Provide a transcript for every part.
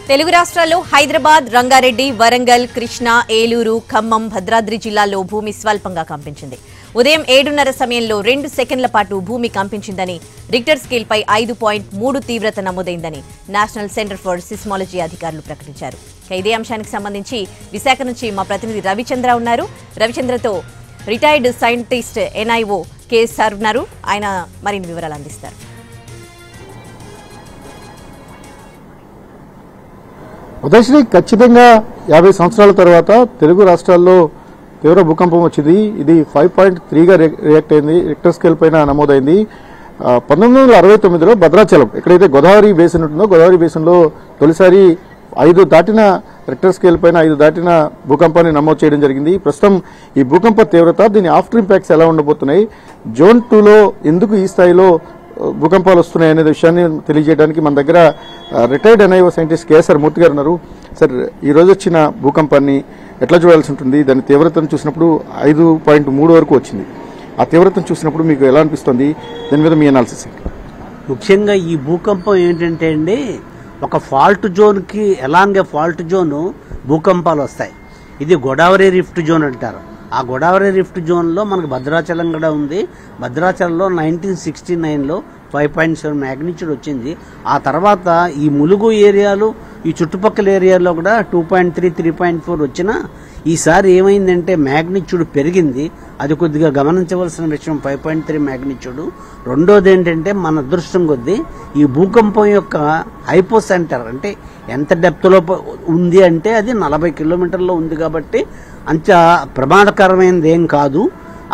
తెలుగు రాష్ట్రాల్లో హైదరాబాద్, రంగారెడ్డి, వరంగల్, కృష్ణా, ఏలూరు, ఖమ్మం, భద్రాద్రి జిల్లాల్లో భూమి స్వల్పంగా కంపించింది. ఉదయం 7:30 సమయంలో 2 సెకండ్ల పాటు భూమి కంపించిందని, రిక్టర్ స్కేల్పై 5.3 తీవ్రత నమోదైందని నేషనల్ సెంటర్ ఫర్ సిస్మాలజీ అధికారులు ప్రకటించారు. ఇదే అంశానికి సంబంధించి విశాఖ నుంచి మా ప్రతినిధి రవిచంద్ర ఉన్నారు. రవిచంద్రతో రిటైర్డ్ సైంటిస్ట్ NIO KSR ఉన్నారు. ఆయన మరిన్ని వివరాలు అందిస్తారు. ఉదయశ్రీ, ఖచ్చితంగా 50 సంవత్సరాల తర్వాత తెలుగు రాష్ట్రాల్లో తీవ్ర భూకంపం వచ్చింది. ఇది 5.3గా రియాక్ట్ అయింది, రిక్టర్ స్కేల్ పైన నమోదైంది. 1969లో భద్రాచలం, ఎక్కడైతే గోదావరి బేసిన్ ఉంటుందో గోదావరి బేసిన్లో తొలిసారి 5 దాటిన రిక్టర్ స్కేల్ పైన 5 దాటిన భూకంపాన్ని నమోదు చేయడం జరిగింది. ప్రస్తుతం ఈ భూకంప తీవ్రత, దీని ఆఫ్టర్ ఇంపాక్ట్స్ ఎలా ఉండబోతున్నాయి, జోన్ 2లో ఎందుకు ఈ స్థాయిలో భూకంపాలు వస్తున్నాయి అనే విషయాన్ని తెలియజేయడానికి మన దగ్గర రిటైర్డ్ NIO సైంటిస్ట్ KSR మూర్తి గారు ఉన్నారు. సార్, ఈ రోజు వచ్చిన భూకంపాన్ని ఎట్లా చూడాల్సి ఉంటుంది? దాని తీవ్రతను చూసినప్పుడు 5.3 వరకు వచ్చింది. ఆ తీవ్రతను చూసినప్పుడు మీకు ఎలా అనిపిస్తుంది? దాని మీద మీ అనాలిసిస్ ఏంటి? ముఖ్యంగా ఈ భూకంపం ఏంటంటే అండి, ఒక ఫాల్ట్ జోన్కి ఎలాంగే ఫాల్ట్ జోన్ భూకంపాలు వస్తాయి. ఇది గోదావరి రిఫ్ట్ జోన్ అంటారు. ఆ గోదావరి రిఫ్ట్ జోన్లో మనకు భద్రాచలం కూడా ఉంది. భద్రాచలంలో 1969లో 5.7 మ్యాగ్నిట్యూడ్ వచ్చింది. ఆ తర్వాత ఈ ములుగు ఏరియాలు, ఈ చుట్టుపక్కల ఏరియాలో కూడా 2.3, 3.4 వచ్చినా ఈసారి ఏమైందంటే మ్యాగ్నిట్యూడ్ పెరిగింది. అది కొద్దిగా గమనించవలసిన విషయం. 5.3 మ్యాగ్నిట్యూడ్. రెండోది ఏంటంటే, మన అదృష్టం కొద్దీ ఈ భూకంపం యొక్క హైపో సెంటర్ అంటే ఎంత డెప్త్లో ఉంది అంటే అది 40 కిలోమీటర్లో ఉంది. కాబట్టి అంత ప్రమాదకరమైనది ఏం కాదు.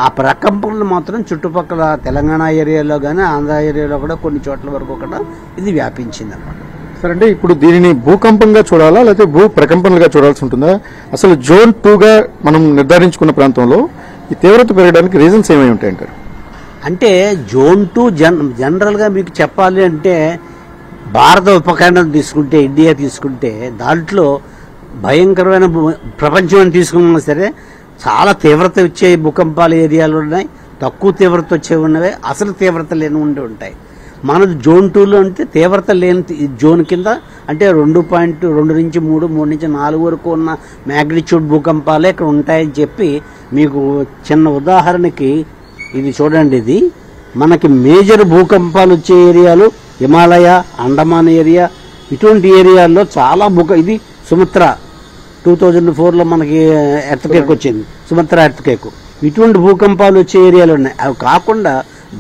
ఆ ప్రకంపనలు మాత్రం చుట్టుపక్కల తెలంగాణ ఏరియాలో కానీ ఆంధ్ర ఏరియాలో కూడా కొన్ని చోట్ల వరకు కూడా ఇది వ్యాపించింది అన్నమాట. సార్, అంటే ఇప్పుడు దీనిని భూకంపంగా చూడాలా లేకపోతే భూ ప్రకంపనలుగా చూడాల్సి ఉంటుందా? అసలు జోన్ 2గా మనం నిర్ధారించుకున్న ప్రాంతంలో ఈ తీవ్రత పెరగడానికి రీజన్స్ ఏమై ఉంటాయంటారు? అంటే జోన్ 2 జనరల్గా మీకు చెప్పాలి అంటే, భారత ఉపఖండం తీసుకుంటే, ఇండియా తీసుకుంటే, దాంట్లో భయంకరమైన ప్రపంచం అని తీసుకున్నా సరే చాలా తీవ్రత వచ్చే భూకంపాల ఏరియాలు ఉన్నాయి, తక్కువ తీవ్రత వచ్చేవి ఉన్నవే, అసలు తీవ్రత లేని ఉంటాయి. మనది జోన్ 2లో అంటే తీవ్రత లేని జోన్ కింద, అంటే 2.2 నుంచి 3, 3 నుంచి 4 వరకు ఉన్న మ్యాగ్నిట్యూడ్ భూకంపాలే ఇక్కడ ఉంటాయని చెప్పి మీకు చిన్న ఉదాహరణకి ఇది చూడండి. ఇది మనకి మేజర్ భూకంపాలు వచ్చే ఏరియాలు హిమాలయ, అండమాన్ ఏరియా, ఇటువంటి ఏరియాల్లో చాలా ఇది సుమత్రా 2004లో మనకి ఎర్త్క్వేక్ వచ్చింది, సుమత్రా ఎర్త్క్వేక్. ఇటువంటి భూకంపాలు వచ్చే ఏరియాలు ఉన్నాయి. అవి కాకుండా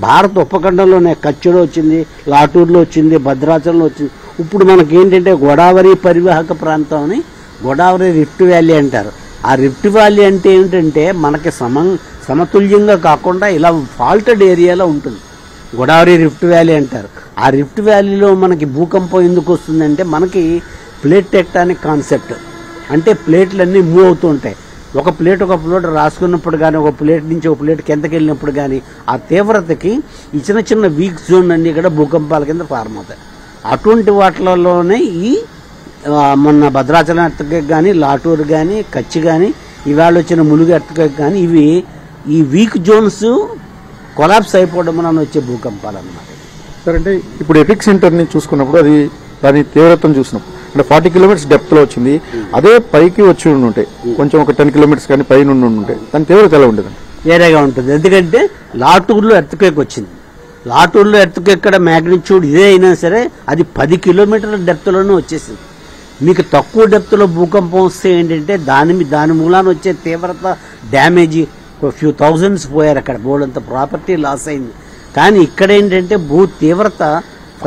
భారత ఉపఖండంలోనే కచ్లో వచ్చింది, లాటూర్లో వచ్చింది, భద్రాచలంలో వచ్చింది. ఇప్పుడు మనకి ఏంటంటే గోదావరి పరివాహక ప్రాంతం అని గోదావరి రిఫ్ట్ వ్యాలీ అంటారు. ఆ రిఫ్ట్ వ్యాలీ అంటే ఏంటంటే మనకి సమతుల్యంగా కాకుండా ఇలా ఫాల్టెడ్ ఏరియాలో ఉంటుంది. గోదావరి రిఫ్ట్ వ్యాలీ అంటారు. ఆ రిఫ్ట్ వ్యాలీలో మనకి భూకంపం ఎందుకు వస్తుందంటే, మనకి ప్లేట్ టెక్టానిక్ కాన్సెప్ట్ అంటే ప్లేట్లన్నీ మూవ్ అవుతూ ఉంటాయి. ఒక ప్లేట్ రాసుకున్నప్పుడు కానీ, ఒక ప్లేట్ నుంచి ఒక ప్లేట్ కిందకి వెళ్ళినప్పుడు కానీ ఆ తీవ్రతకి ఈ చిన్న చిన్న వీక్ జోన్ అన్నీ కూడా భూకంపాల కింద ఫార్మ్ అవుతాయి. అటువంటి వాటిలోనే ఈ మొన్న భద్రాచలం ఎర్త్క్వేక్ కానీ, లాటూర్ కానీ, కచ్ కానీ, ఇవాళ వచ్చిన ములుగు ఎర్త్క్వేక్ కానీ, ఇవి ఈ వీక్ జోన్స్ కొలాప్స్ అయిపోవడం వలన వచ్చే భూకంపాలు అన్నమాట. సార్, అంటే ఇప్పుడు ఎపిక్ సెంటర్ని చూసుకున్నప్పుడు అది దాని తీవ్రతను చూసినప్పుడు అంటే 40 కిలోమీటర్స్ డెప్త్లో వచ్చింది. అదే పైకి వచ్చి ఉంటాయి, కొంచెం ఒక 10 కిలోమీటర్స్ కానీ పై నుండి ఉంటాయి, దాని తీవ్రత ఎలా ఉంటుంది? వేరేగా ఉంటుంది. ఎందుకంటే లాటూర్లో ఎర్త్క్వేక్ వచ్చింది. లాటూర్లో ఎర్త్క్వేక్ ఇక్కడ మ్యాగ్నిట్యూడ్ ఇదే అయినా సరే అది 10 కిలోమీటర్ల డెప్త్లోనే వచ్చేసింది. మీకు తక్కువ డెప్త్లో భూకంపం వస్తే ఏంటంటే దాని మూలాన వచ్చే తీవ్రత, డ్యామేజీ, ఫ్యూ థౌజండ్స్ పోయారు అక్కడ, బోర్డంత ప్రాపర్టీ లాస్ అయింది. కానీ ఇక్కడ ఏంటంటే భూ తీవ్రత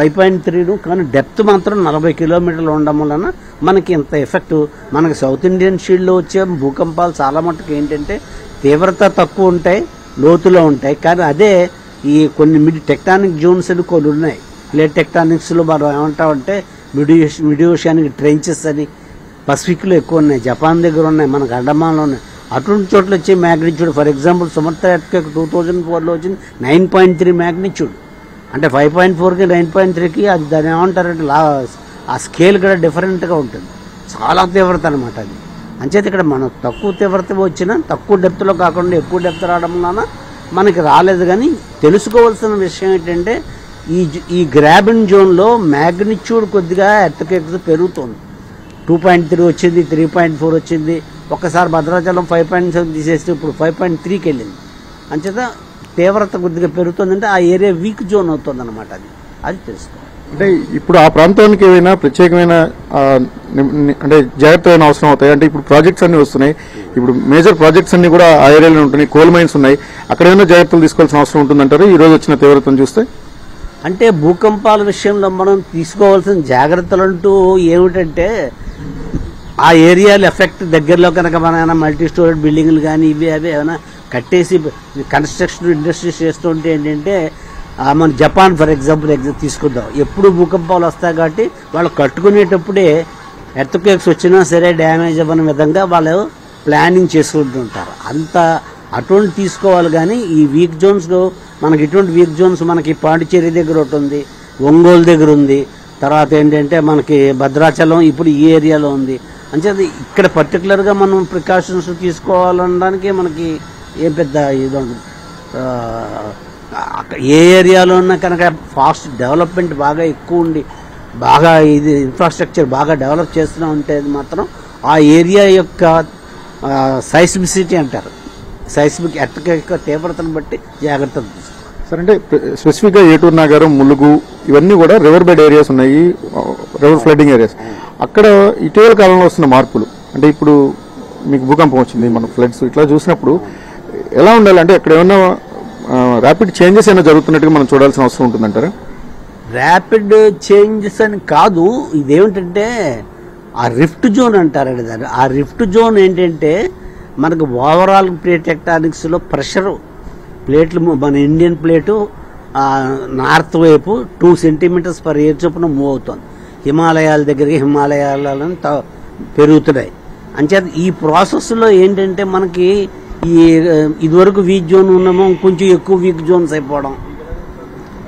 5.3, కానీ డెప్త్ మాత్రం 40 కిలోమీటర్లు ఉండడం వలన మనకి ఇంత ఎఫెక్ట్. మనకి సౌత్ ఇండియన్ షీల్డ్లో వచ్చే భూకంపాలు చాలా మటుకు ఏంటంటే తీవ్రత తక్కువ ఉంటాయి, లోతులో ఉంటాయి. కానీ అదే ఈ కొన్ని టెక్టానిక్ జోన్స్ అని కొన్ని ఉన్నాయి. ప్లేట్ టెక్టానిక్స్లో మనం ఏమంటామంటే మిడ్ ఓషియానిక్ ట్రెంచెస్ అని పసిఫిక్లో ఎక్కువ ఉన్నాయి, జపాన్ దగ్గర ఉన్నాయి, మనకు అండమాన్లో ఉన్నాయి. అటువంటి చోట్ల వచ్చే magnitude, for example Sumatra earthquake 2004లో వచ్చింది 9.3 మ్యాగ్నిట్యూడ్. అంటే 5.4కి 9.3కి అది దాన్ని ఏమంటారంటే ఆ స్కేల్ కూడా డిఫరెంట్గా ఉంటుంది. చాలా తీవ్రత అనమాట అది. అంచేత ఇక్కడ మనం తక్కువ తీవ్రత వచ్చినా తక్కువ డెప్త్లో కాకుండా ఎక్కువ డెప్త్ రావడం వలన మనకి రాలేదు. కానీ తెలుసుకోవాల్సిన విషయం ఏంటంటే, ఈ గ్రాబిన్ జోన్లో మ్యాగ్నిట్యూడ్ కొద్దిగా ఎర్త్క్వేక్స్ పెరుగుతుంది. 2.3 వచ్చింది, 3.4 వచ్చింది. ఒక్కసారి భద్రాచలం 5.7 తీసేస్తే ఇప్పుడు 5.3కి వెళ్ళింది. అంచేత తీవ్రత కొద్దిగా పెరుగుతుందంటే ఆ ఏరియా వీక్ జోన్ అవుతుంది అనమాట. అది తెలుసుకోవాలి. అంటే ఇప్పుడు ఆ ప్రాంతానికి ఏమైనా ప్రత్యేకమైన అంటే జాగ్రత్తలు అవసరం అవుతాయి. అంటే ఇప్పుడు ప్రాజెక్ట్స్ అన్ని వస్తున్నాయి, ఇప్పుడు మేజర్ ప్రాజెక్ట్స్ అన్ని కూడా ఆ ఏరియాలో ఉంటున్నాయి, కోల్ మైన్స్ ఉన్నాయి, అక్కడ ఏమైనా జాగ్రత్తలు తీసుకోవాల్సిన అవసరం ఉంటుందంటారు ఈ రోజు వచ్చిన తీవ్రతను చూస్తే? అంటే భూకంపాల విషయంలో మనం తీసుకోవాల్సిన జాగ్రత్తలు అంటూ ఏమిటంటే, ఆ ఏరియాలో ఎఫెక్ట్ దగ్గరలో కనుక మన ఏమైనా మల్టీ స్టోరేజ్ బిల్డింగ్లు కానీ ఇవి అవి ఏమైనా కట్టేసి కన్స్ట్రక్షన్ ఇండస్ట్రీస్ చేస్తుంటే ఏంటంటే, మన జపాన్ ఫర్ ఎగ్జాంపుల్ తీసుకుందాం. ఎప్పుడు భూకంపాలు వస్తాయి కాబట్టి వాళ్ళు కట్టుకునేటప్పుడే ఎర్త్క్వేక్స్ వచ్చినా సరే డ్యామేజ్ అవ్వని విధంగా వాళ్ళు ప్లానింగ్ చేసుకుంటుంటారు. అటువంటి తీసుకోవాలి. కానీ ఈ వీక్ జోన్స్ మనకి ఇటువంటి వీక్ జోన్స్ మనకి పాండిచేరి దగ్గర ఒకటి ఉంది, ఒంగోలు దగ్గర ఉంది, తర్వాత ఏంటంటే మనకి భద్రాచలం ఇప్పుడు ఈ ఏరియాలో ఉంది. అంచేది ఇక్కడ పర్టికులర్గా మనం ప్రికాషన్స్ తీసుకోవాలనడానికి మనకి ఏం పెద్ద ఇది ఏ ఏరియాలో ఉన్నా కనుక ఫాస్ట్ డెవలప్మెంట్ బాగా ఎక్కువ ఉండి బాగా ఇది ఇన్ఫ్రాస్ట్రక్చర్ బాగా డెవలప్ చేస్తూ ఉంటే మాత్రం ఆ ఏరియా యొక్క సైస్మిసిటీ అంటారు, సైస్మిక్ ఎర్త్క్వేక్ తీవ్రతను బట్టి జాగ్రత్తలు తీసుకోవాలి. సార్, అంటే స్పెసిఫిక్గా ఏటూరు నగరం, ములుగు ఇవన్నీ కూడా రివర్ బెడ్ ఏరియాస్ ఉన్నాయి, రివర్ ఫ్లడ్డింగ్ ఏరియాస్. అక్కడ ఇటీవల కాలంలో వస్తున్న మార్పులు, అంటే ఇప్పుడు మీకు భూకంపం వచ్చింది, మన ఫ్లడ్స్ ఇట్లా చూసినప్పుడు ఎలా ఉండాలి? అంటే అక్కడ ఏమన్నా ర్యాపిడ్ చేంజెస్ అయినా జరుగుతున్నట్టుగా మనం చూడాల్సిన అవసరం ఉంటుందంటారా? ర్యాపిడ్ చేంజెస్ అని కాదు, ఇదేమిటంటే ఆ రిఫ్ట్ జోన్ అంటారండి దాన్ని. ఆ రిఫ్ట్ జోన్ ఏంటంటే మనకు ఓవరాల్ ప్లేట్ టెక్టానిక్స్లో ప్రెషర్ ప్లేట్లు, మన ఇండియన్ ప్లేటు నార్త్ వైపు 2 సెంటీమీటర్స్ పర్ ఇయర్ చొప్పున మూవ్ అవుతుంది. హిమాలయాల దగ్గరికి హిమాలయాలను పెరుగుతున్నాయి. అంచేత ఈ ప్రాసెస్లో ఏంటంటే మనకి ఇదివరకు వీక్ జోన్ ఉన్నామో కొంచెం ఎక్కువ వీక్ జోన్స్ అయిపోవడం,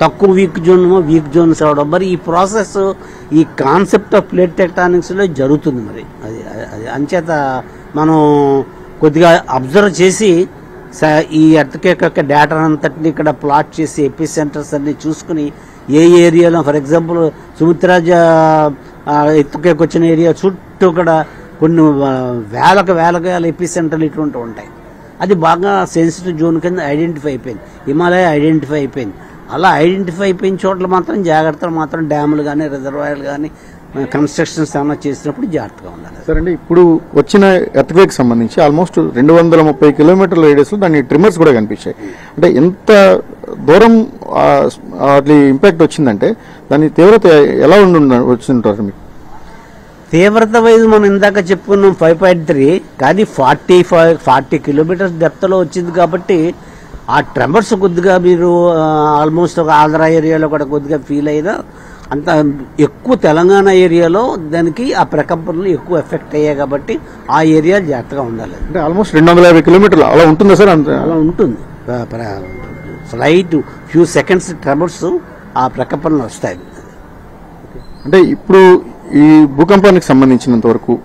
తక్కువ వీక్ జోన్ వీక్ జోన్స్ అవడం. మరి ఈ ప్రాసెస్ ఈ కాన్సెప్ట్ ఆఫ్ ప్లేట్ టెక్టానిక్స్లో జరుగుతుంది. మరి అది అంచేత మనం కొద్దిగా అబ్జర్వ్ చేసి ఈ ఎర్త్క్వేక్ యొక్క డేటా అంతటిని ఇక్కడ ప్లాట్ చేసి ఎపి సెంటర్స్ అన్ని చూసుకుని ఏ ఏరియాలో ఫర్ ఎగ్జాంపుల్ సుమిత్రాజ ఎర్త్క్వేక్ వచ్చిన ఏరియా చుట్టూ కూడా కొన్ని వేల ఎపి సెంటర్లు ఇటువంటి ఉంటాయి. అది బాగా సెన్సిటివ్ జోన్ కింద ఐడెంటిఫై అయిపోయింది, హిమాలయ ఐడెంటిఫై అయిపోయింది. అలా ఐడెంటిఫై అయిపోయిన చోట్ల మాత్రం జాగ్రత్తలు మాత్రం డ్యాములు కానీ రిజర్వాయర్లు కానీ కన్స్ట్రక్షన్స్ ఏమైనా చేసినప్పుడు జాగ్రత్తగా ఉండాలి. సరే అండి, ఇప్పుడు వచ్చిన ఎర్త్క్వేక్ సంబంధించి ఆల్మోస్ట్ 230 కిలోమీటర్ల రేడియస్లో దాని ట్రిమ్మర్స్ కూడా కనిపించాయి. అంటే ఎంత దూరం వాటి ఇంపాక్ట్ వచ్చిందంటే దాని తీవ్రత ఎలా వచ్చింటారు మీకు? తీవ్రత వైజ్ మనం ఇందాక చెప్పుకున్నాం 5.3, కానీ 40 కిలోమీటర్స్ డెప్త్లో వచ్చింది కాబట్టి ఆ ట్రెమర్స్ కొద్దిగా మీరు ఆల్మోస్ట్ ఒక ఆంధ్ర ఏరియాలో కూడా కొద్దిగా ఫీల్ అయినా అంత ఎక్కువ తెలంగాణ ఏరియాలో దానికి ఆ ప్రకంపనలు ఎక్కువ ఎఫెక్ట్ అయ్యాయి కాబట్టి ఆ ఏరియా జాగ్రత్తగా ఉండాలి. అంటే ఆల్మోస్ట్ 250 కిలోమీటర్లు అలా ఉంటుందా సార్? అలా ఉంటుంది. ఫ్లైట్ ఫ్యూ సెకండ్స్ ట్రెమర్స్ ఆ ప్రకంపనలు వస్తాయి. అంటే ఇప్పుడు ఈ భూకంపానికి సంబంధించినంత వరకు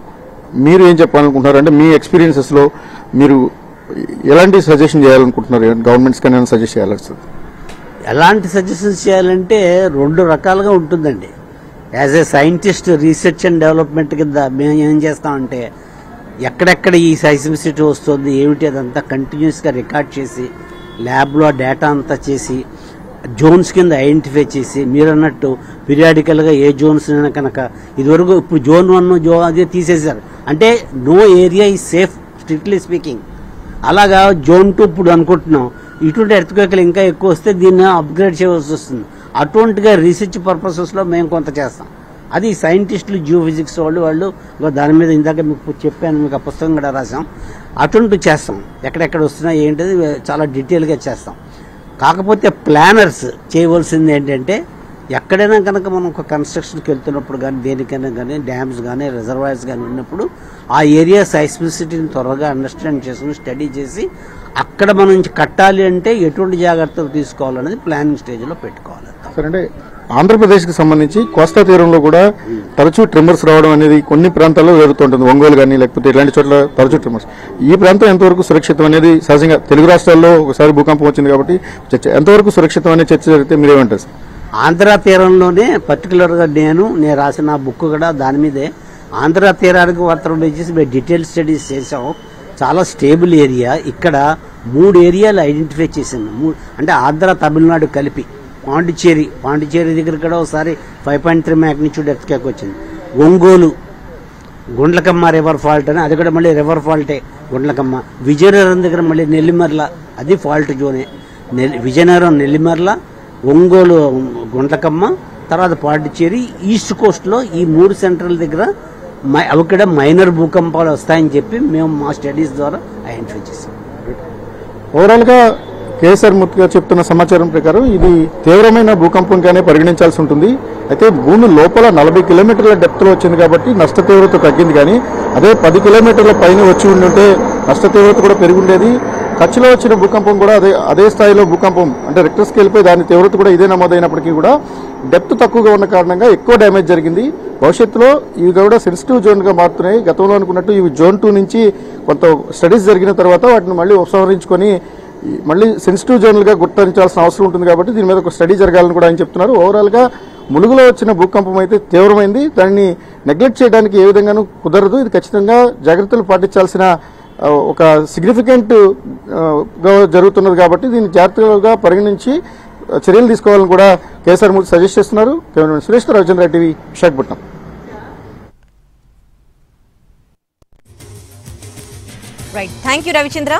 మీరు ఏం చెప్పాలనుకుంటున్నారు? అంటే మీ ఎక్స్పీరియన్సెస్లో మీరు ఎలాంటి సజెషన్ చేయాలనుకుంటున్నారు? గవర్నమెంట్స్ కానీ సజెస్ట్ చేయాలి సార్? ఎలాంటి సజెషన్స్ చేయాలంటే 2 రకాలుగా ఉంటుందండి. As a scientist research and development కింద మేము ఏం చేస్తామంటే ఎక్కడెక్కడ ఈ సైస్మిసిటీ వస్తుంది ఏమిటి అదంతా కంటిన్యూస్గా రికార్డ్ చేసి ల్యాబ్లో డేటా అంతా చేసి జోన్స్ కింద ఐడెంటిఫై చేసి మీరు అన్నట్టు పీరియాడికల్గా ఏ జోన్స్ అయినా కనుక ఇదివరకు ఇప్పుడు జోన్ 1 అదే తీసేశారు. అంటే no area is safe strictly speaking. అలాగా జోన్ 2 ఇప్పుడు అనుకుంటున్నాం. ఇటువంటి ఎర్త్క్వేక్లు ఇంకా ఎక్కువ వస్తే దీన్ని అప్గ్రేడ్ చేయవలసి వస్తుంది. అటువంటిగా రీసెర్చ్ పర్పసెస్లో మేము కొంత చేస్తాం. అది సైంటిస్టులు జియోఫిజిక్స్ వాళ్ళు దాని మీద ఇందాక మీకు చెప్పాను, మీకు ఆ పుస్తకం కూడా రాసాం. అటువంటి చేస్తాం, ఎక్కడెక్కడ వస్తున్నాయి ఏంటది చాలా డీటెయిల్గా చేస్తాం. కాకపోతే ప్లానర్స్ చేయవలసింది ఏంటంటే ఎక్కడైనా కనుక మనం ఒక కన్స్ట్రక్షన్కి వెళ్తున్నప్పుడు కానీ దేనికైనా కానీ డ్యామ్స్ కానీ రిజర్వాయర్స్ కానీ ఉన్నప్పుడు ఆ ఏరియా సైస్మిసిటీని త్వరగా అండర్స్టాండ్ చేసుకుని స్టడీ చేసి అక్కడ మనం కట్టాలి అంటే ఎటువంటి జాగ్రత్తలు తీసుకోవాలనేది ప్లానింగ్ స్టేజ్లో పెట్టుకోవాలి. సరే, అంటే ఆంధ్రప్రదేశ్కి సంబంధించి కోస్తా తీరంలో కూడా తరచూ ట్రిమ్మర్స్ రావడం అనేది కొన్ని ప్రాంతాల్లో జరుగుతుంటుంది. ఒంగోలు కానీ లేకపోతే ఇలాంటి చోట్ల తరచూ ట్రిమ్మర్స్. ఈ ప్రాంతం ఎంతవరకు సురక్షితం అనేది సహజంగా తెలుగు రాష్ట్రాల్లో ఒకసారి భూకంపం వచ్చింది కాబట్టి ఎంతవరకు సురక్షితం అనే చర్చ జరిగితే మీరేమంటారు? ఆంధ్ర తీరంలోనే పర్టికులర్గా నేను రాసిన బుక్ కూడా దాని మీదే ఆంధ్ర తీరానికి మాత్రం వచ్చేసి మేము డీటెయిల్ స్టడీస్ చేసాం. చాలా స్టేబుల్ ఏరియా. ఇక్కడ 3 ఏరియాలు ఐడెంటిఫై చేసాను. అంటే ఆంధ్ర తమిళనాడు కలిపి. పాండిచేరి దగ్గర కూడా ఒకసారి 5.3 మ్యాగ్నిట్యూడ్ ఎర్త్క్వేక్ వచ్చింది. ఒంగోలు గుండ్లకమ్మ రివర్ ఫాల్ట్ అని, అది కూడా మళ్ళీ రివర్ ఫాల్టే గుండ్లకమ్మ. విజయనగరం దగ్గర మళ్ళీ నెల్లిమర్ల, అది ఫాల్ట్ జోనే. విజయనగరం నెల్లిమర్ల, ఒంగోలు గుండ్లకమ్మ, తర్వాత పాండిచేరి. ఈస్ట్ కోస్ట్లో ఈ 3 సెంటర్ల దగ్గర అక్కడ మైనర్ భూకంపాలు వస్తాయని చెప్పి మేము మా స్టడీస్ ద్వారా ఐడెంటిఫై చేసాం. ఓవరాల్ గా కేసీఆర్ మూర్తి గారు చెప్తున్న సమాచారం ప్రకారం ఇది తీవ్రమైన భూకంపంగానే పరిగణించాల్సి ఉంటుంది. అయితే భూమి లోపల 40 కిలోమీటర్ల డెప్త్ లో వచ్చింది కాబట్టి నష్ట తీవ్రత తగ్గింది. కానీ అదే 10 కిలోమీటర్ల పైన వచ్చి ఉంటే నష్ట తీవ్రత కూడా పెరుగుండేది. కచ్లో వచ్చిన భూకంపం కూడా అదే స్థాయిలో భూకంపం, అంటే రిక్టర్ స్కేల్ పై దాని తీవ్రత కూడా ఇదే నమోదైనప్పటికీ కూడా డెప్త్ తక్కువగా ఉన్న కారణంగా ఎక్కువ డ్యామేజ్ జరిగింది. భవిష్యత్తులో ఇవి కూడా సెన్సిటివ్ జోన్ గా మారుతున్నాయి. గతంలో అనుకున్నట్టు ఇవి జోన్ 2 నుంచి కొంత స్టడీస్ జరిగిన తర్వాత వాటిని మళ్ళీ ఉపసంహరించుకొని మళ్ళీ సెన్సిటివ్ జోన్లుగా గుర్తించాల్సిన అవసరం ఉంటుంది. కాబట్టి దీని మీద ఒక స్టడీ జరగాలని కూడా ఆయన చెప్తున్నారు. ఓవరాల్ గా ములుగులో వచ్చిన భూకంపం అయితే తీవ్రమైంది. దాన్ని నెగ్లెక్ట్ చేయడానికి ఏ విధంగానూ కుదరదు. ఇది ఖచ్చితంగా జాగ్రత్తలు పాటించాల్సిన ఒక సిగ్నిఫికెంట్ గా జరుగుతున్నది. కాబట్టి దీన్ని జాగ్రత్తగా పరిగణించి చర్యలు తీసుకోవాలని కూడా కేసీఆర్ మూర్తి సజెస్ట్ చేస్తున్నారు. కెమెరామెన్ సురేష్ తో Ravichandra TV, Visakhapatnam. Right, thank you Ravichandra.